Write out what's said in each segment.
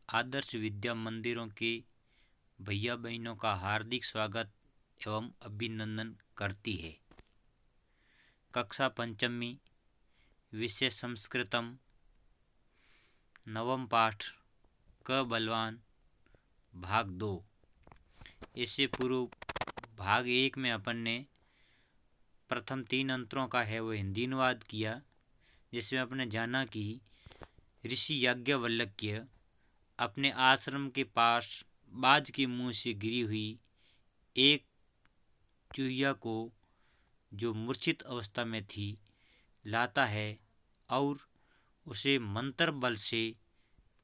आदर्श विद्या मंदिरों के भैया बहनों का हार्दिक स्वागत एवं अभिनंदन करती है। कक्षा पंचमी, विषय संस्कृतम, नवम पाठ क बलवान, भाग 2। इससे पूर्व भाग 1 में अपन ने प्रथम 3 अंतरों का है वो हिंदी अनुवाद किया, जिसमें अपने जाना कि ऋषि याज्ञवल्क्य अपने आश्रम के पास बाज के मुंह से गिरी हुई एक चूहिया को, जो मूर्छित अवस्था में थी, लाता है और उसे मंत्र बल से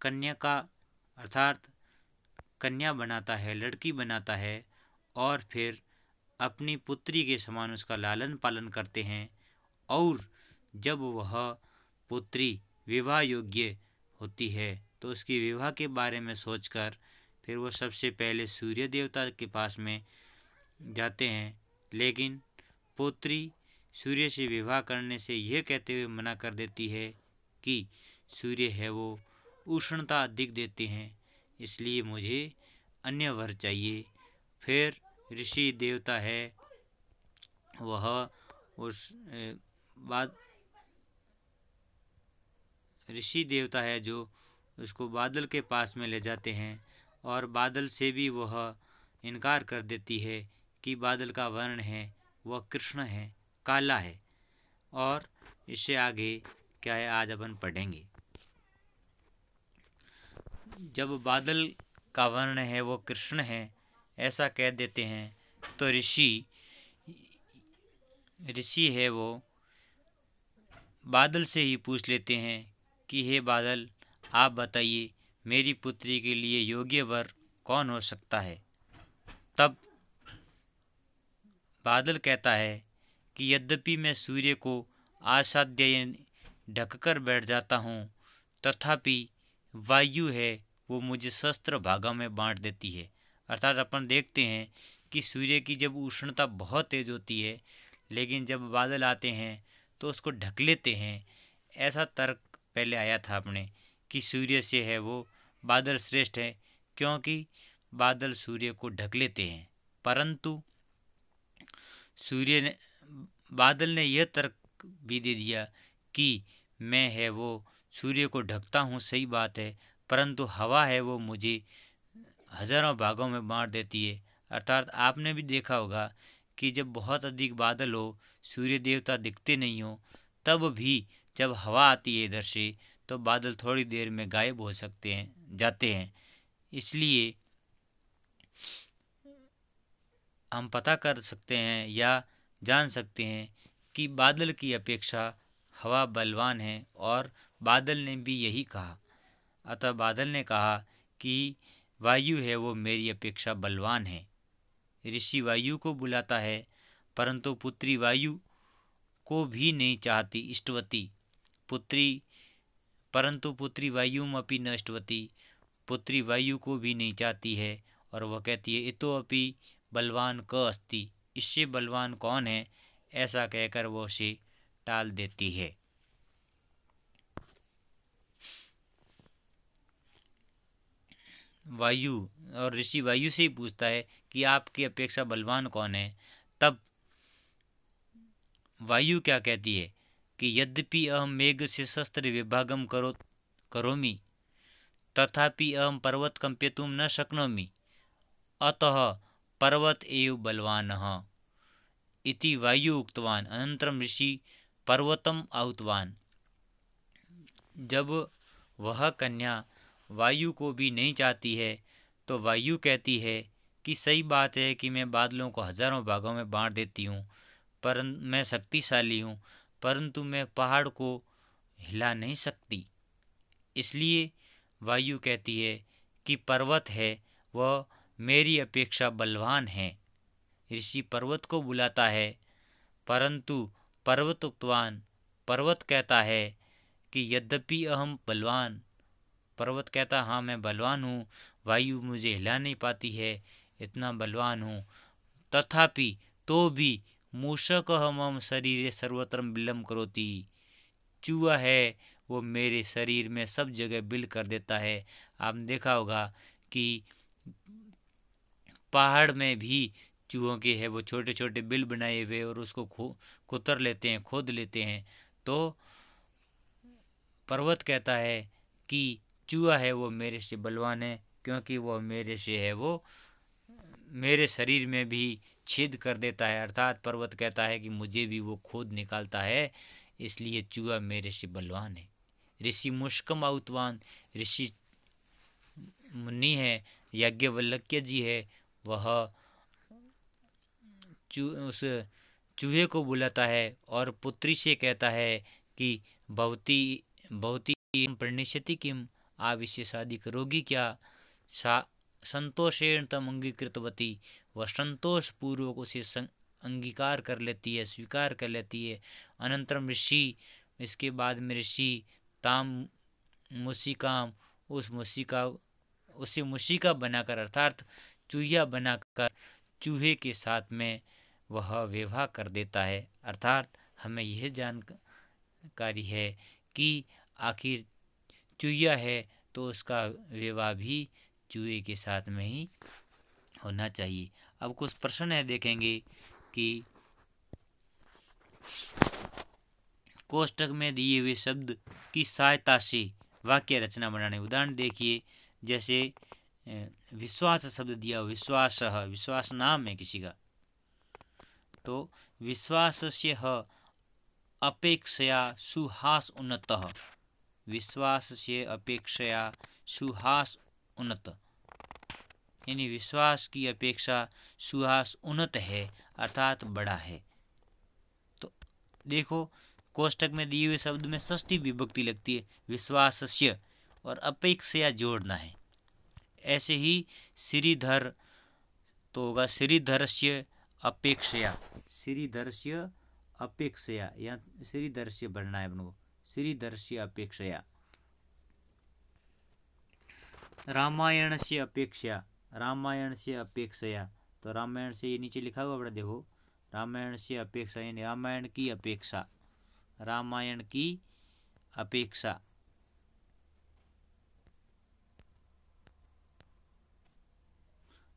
कन्या का अर्थात कन्या बनाता है, लड़की बनाता है, और फिर अपनी पुत्री के समान उसका लालन पालन करते हैं। और जब वह पुत्री विवाह योग्य होती है तो उसकी विवाह के बारे में सोचकर फिर वो सबसे पहले सूर्य देवता के पास में जाते हैं, लेकिन पुत्री सूर्य से विवाह करने से यह कहते हुए मना कर देती है कि सूर्य है वो उष्णता अधिक देते हैं, इसलिए मुझे अन्य वर चाहिए। फिर ऋषि देवता है वह उस बाद ऋषि देवता है जो उसको बादल के पास में ले जाते हैं, और बादल से भी वह इनकार कर देती है कि बादल का वर्ण है वह कृष्ण है, काला है। और इससे आगे क्या है आज अपन पढ़ेंगे। जब बादल का वर्ण है वो कृष्ण है ऐसा कह देते हैं तो ऋषि है वो बादल से ही पूछ लेते हैं कि हे बादल, आप बताइए मेरी पुत्री के लिए योग्य वर कौन हो सकता है। तब बादल कहता है कि यद्यपि मैं सूर्य को आसाध्य ढककर बैठ जाता हूँ, तथापि वायु है वो मुझे शस्त्र भागों में बांट देती है। अर्थात अपन देखते हैं कि सूर्य की जब उष्णता बहुत तेज होती है, लेकिन जब बादल आते हैं तो उसको ढक लेते हैं। ऐसा तर्क पहले आया था अपने कि सूर्य से है वो बादल श्रेष्ठ है, क्योंकि बादल सूर्य को ढक लेते हैं। परंतु बादल ने यह तर्क भी दे दिया कि मैं है वो सूर्य को ढकता हूँ, सही बात है, परंतु हवा है वो मुझे हजारों भागों में बांट देती है। अर्थात आपने भी देखा होगा कि जब बहुत अधिक बादल हो, सूर्य देवता दिखते नहीं हो, तब भी जब हवा आती है इधर से तो बादल थोड़ी देर में गायब हो जाते हैं। इसलिए हम पता कर सकते हैं या जान सकते हैं कि बादल की अपेक्षा हवा बलवान है, और बादल ने भी यही कहा। अतः बादल ने कहा कि वायु है वो मेरी अपेक्षा बलवान है। ऋषि वायु को बुलाता है, परंतु पुत्री वायु को भी नहीं चाहती इष्टवती परंतु पुत्री वायुमपि न इष्टवती, पुत्री वायु को भी नहीं चाहती है, और वह कहती है इतो अपि बलवान क अस्ति, इससे बलवान कौन है, ऐसा कहकर वो उसे टाल देती है। वायु और ऋषि वायु से ही पूछता है कि आपकी अपेक्षा बलवान कौन है। तब वायु क्या कहती है कि यद्यपि अहम मेघ से शस्त्र विभागम करोमि, तथापि अहम पर्वत कंप्यतुम न शक्नोमि, अतः पर्वत एव बलवानः इति वायु उक्तवान। अनंतरम ऋषि पर्वतम आहुतवान। जब वह कन्या वायु को भी नहीं चाहती है तो वायु कहती है कि सही बात है कि मैं बादलों को हजारों भागों में बांट देती हूँ, मैं शक्तिशाली हूँ, परंतु मैं पहाड़ को हिला नहीं सकती। इसलिए वायु कहती है कि पर्वत है वह मेरी अपेक्षा बलवान है। ऋषि पर्वत को बुलाता है, परंतु पर्वत उक्तवान, पर्वत कहता है कि यद्यपि अहम बलवान, पर्वत कहता हाँ मैं बलवान हूँ, वायु मुझे हिला नहीं पाती है, इतना बलवान हूँ, तथापि तो भी मूषक मम शरीरे सर्वत्र विलम करोति, चूहा है वो मेरे शरीर में सब जगह बिल कर देता है। आपने देखा होगा कि पहाड़ में भी चूहों के है वो छोटे छोटे बिल बनाए हुए और उसको कुतर लेते हैं, खोद लेते हैं। तो पर्वत कहता है कि चूहा है वो मेरे से बलवान है, क्योंकि वो मेरे से है, वो मेरे शरीर में भी छेद कर देता है। अर्थात पर्वत कहता है कि मुझे भी वो खोद निकालता है, इसलिए चूहा मेरे से बलवान है। ऋषि मुष्कम आउतवान, ऋषि मुनि है, याज्ञवल्क्य जी है, वह उस चूहे को बुलाता है और पुत्री से कहता है कि भवती भवती प्रणिष्यति किम, आप इससे शादी करोगी क्या। संतोषेण तम अंगीकृतवती, वह संतोष पूर्वक उसे अंगीकार कर लेती है, स्वीकार कर लेती है। अनंतरम ऋषि, इसके बाद में ऋषि ताम मुसिकाम, उसे मुसिका बनाकर अर्थात चूहिया बनाकर चूहे के साथ में वह विवाह कर देता है। अर्थात हमें यह जानकारी है कि आखिर चूहिया है तो उसका विवाह भी चूहे के साथ में ही होना चाहिए। अब कुछ प्रश्न है, देखेंगे कि कोष्टक में दिए हुए शब्द की सहायता से वाक्य रचना बनाने। उदाहरण देखिए, जैसे विश्वास शब्द दिया, विश्वास नाम है किसी का, तो विश्वासस्य अपेक्षया सुहास उन्नतः, विश्वासस्य अपेक्षया सुहास उन्नत, यानी विश्वास की अपेक्षा सुहास उन्नत है अर्थात बड़ा है। तो देखो, कोष्टक में दिए हुए शब्द में षष्ठी विभक्ति लगती है, विश्वासस्य और अपेक्षया जोड़ना है। ऐसे ही श्रीधर तो होगा श्रीधरस्य अपेक्षया, श्रीधरस्य अपेक्षया, या श्रीधरस्य बढ़ना है अपने को, श्रीधरस्य अपेक्षया। रामायण से अपेक्षा, रामायण से अपेक्षया, तो रामायण से ये नीचे लिखा हुआ बड़ा देखो, रामायण से अपेक्षा यानी रामायण की अपेक्षा, रामायण की अपेक्षा।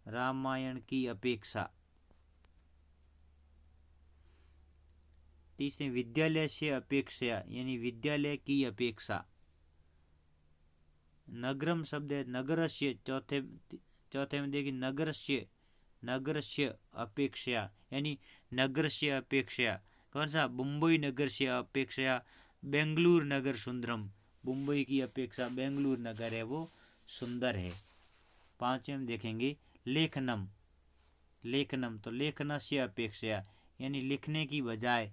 रामायण की अपेक्षा। तीसरे विद्यालय से अपेक्षा यानी विद्यालय की अपेक्षा। नगरम शब्द है नगरस्य, चौथे में देखिए नगरस्य अपेक्षा यानी नगर से अपेक्षा। कौन सा, मुंबई नगर से अपेक्षा बेंगलुरु नगर सुंदरम, मुंबई की अपेक्षा बेंगलुरु नगर है वो सुंदर है। पांचवें में देखेंगे लेखनम, तो लेखन से अपेक्षा यानी लिखने की बजाय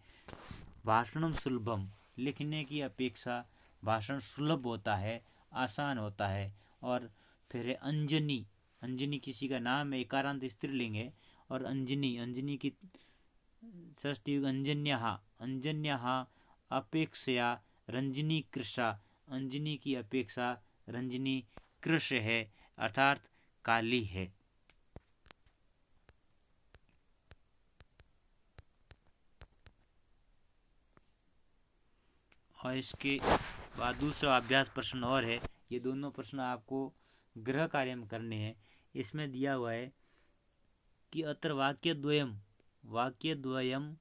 भाषणम सुलभम, लिखने की अपेक्षा भाषण सुलभ होता है, आसान होता है। और फिर है अंजनी, अंजनी किसी का नाम है, एकारांत स्त्रीलिंग है, और अंजनी की षष्ठी अंजन्यः अपेक्षया रंजनी कृषा, अंजनी की अपेक्षा रंजनी कृष है अर्थात काली है। और इसके बाद दूसरा अभ्यास प्रश्न और है, ये दोनों प्रश्न आपको गृह कार्य में करने हैं। इसमें दिया हुआ है कि अत्र वाक्य द्वयम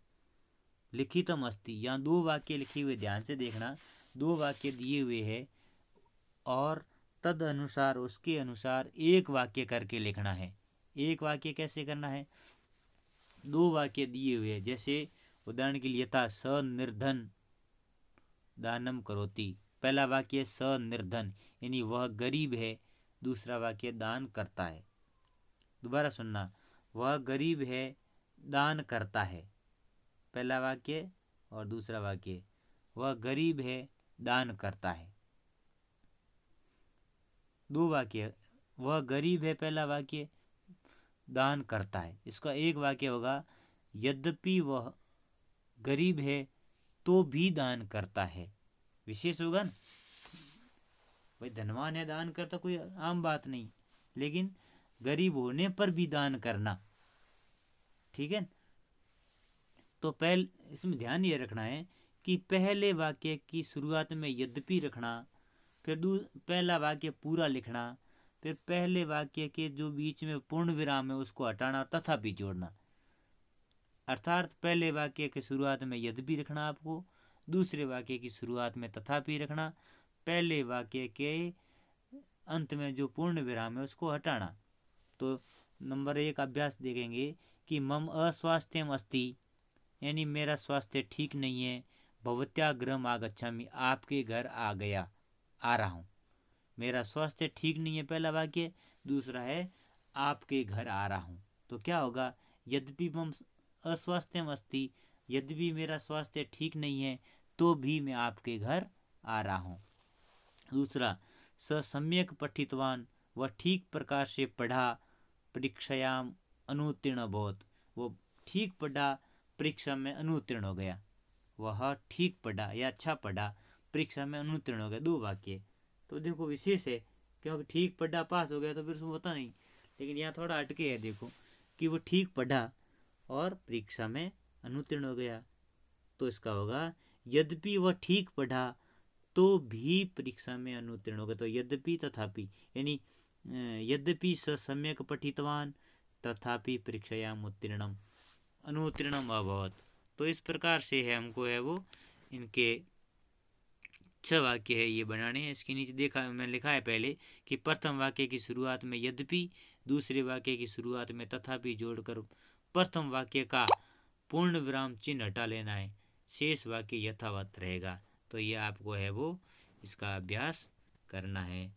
लिखितम अस्ति, यहाँ दो वाक्य लिखे हुए, ध्यान से देखना, दो वाक्य दिए हुए हैं और तद अनुसार उसके अनुसार एक वाक्य करके लिखना है। एक वाक्य कैसे करना है, दो वाक्य दिए हुए हैं, जैसे उदाहरण के लिए था स निर्धन दानम करोति, पहला वाक्य स निर्धन यानी वह गरीब है, दूसरा वाक्य दान करता है। दोबारा सुनना, वह गरीब है दान करता है, पहला वाक्य, और दूसरा वाक्य वह गरीब है दान करता है। दो वाक्य, वह गरीब है पहला वाक्य, दान करता है। इसका एक वाक्य होगा यद्यपि वह गरीब है तो भी दान करता है, विशेष होगा ना, भाई धनवान है दान करता कोई आम बात नहीं, लेकिन गरीब होने पर भी दान करना, ठीक है। तो पहले इसमें ध्यान ये रखना है कि पहले वाक्य की शुरुआत में यद्यपि रखना, फिर पहला वाक्य पूरा लिखना, फिर पहले वाक्य के जो बीच में पूर्ण विराम है उसको हटाना, तथापि जोड़ना। अर्थात पहले वाक्य की शुरुआत में यद्यपि रखना आपको, दूसरे वाक्य की शुरुआत में तथापि रखना, पहले वाक्य के अंत में जो पूर्ण विराम है उसको हटाना। तो नंबर 1 अभ्यास देखेंगे कि मम अस्वास्थ्यम अस्ति, यानी मेरा स्वास्थ्य ठीक नहीं है। भवत्या गृहम आगच्छामि, आपके घर आ गया, आ रहा हूँ। मेरा स्वास्थ्य ठीक नहीं है पहला वाक्य, दूसरा है आपके घर आ रहा हूँ। तो क्या होगा, यद्यपि मम अस्वास्थ्यम अस्ति, यद्यपि मेरा स्वास्थ्य ठीक नहीं है तो भी मैं आपके घर आ रहा हूँ। दूसरा, स सम्यक पठितवान, वह ठीक प्रकार से पढ़ा, परीक्षायाम अनुत्तीर्ण अभवत्, वो ठीक पढ़ा, परीक्षा में अनुत्तीर्ण हो गया। वह ठीक पढ़ा या अच्छा पढ़ा, परीक्षा में अनुत्तीर्ण हो गया। 2 वाक्य तो देखो विशेष है, क्योंकि ठीक पढ़ा पास हो गया तो फिर उसमें होता नहीं, लेकिन यहाँ थोड़ा हटके है। देखो कि वो ठीक पढ़ा और परीक्षा में अनुत्तीर्ण हो गया, तो इसका होगा यद्यपि वह ठीक पढ़ा तो भी परीक्षा में अनुत्तीर्ण हो गया। तो यद्यपि तथापि, यानी यद्यपि स सम्यक पठितवान तथापि परीक्षायाम उत्तीर्णम अनुत्तीर्णम अभवत्। तो इस प्रकार से है, हमको है वो इनके 6 वाक्य है ये बनाने हैं। इसके नीचे देखा मैं लिखा है पहले कि प्रथम वाक्य की शुरुआत में यद्यपि, दूसरे वाक्य की शुरुआत में तथापि जोड़कर प्रथम वाक्य का पूर्ण विराम चिन्ह हटा लेना है, शेष वाक्य यथावत रहेगा। तो ये आपको है वो इसका अभ्यास करना है।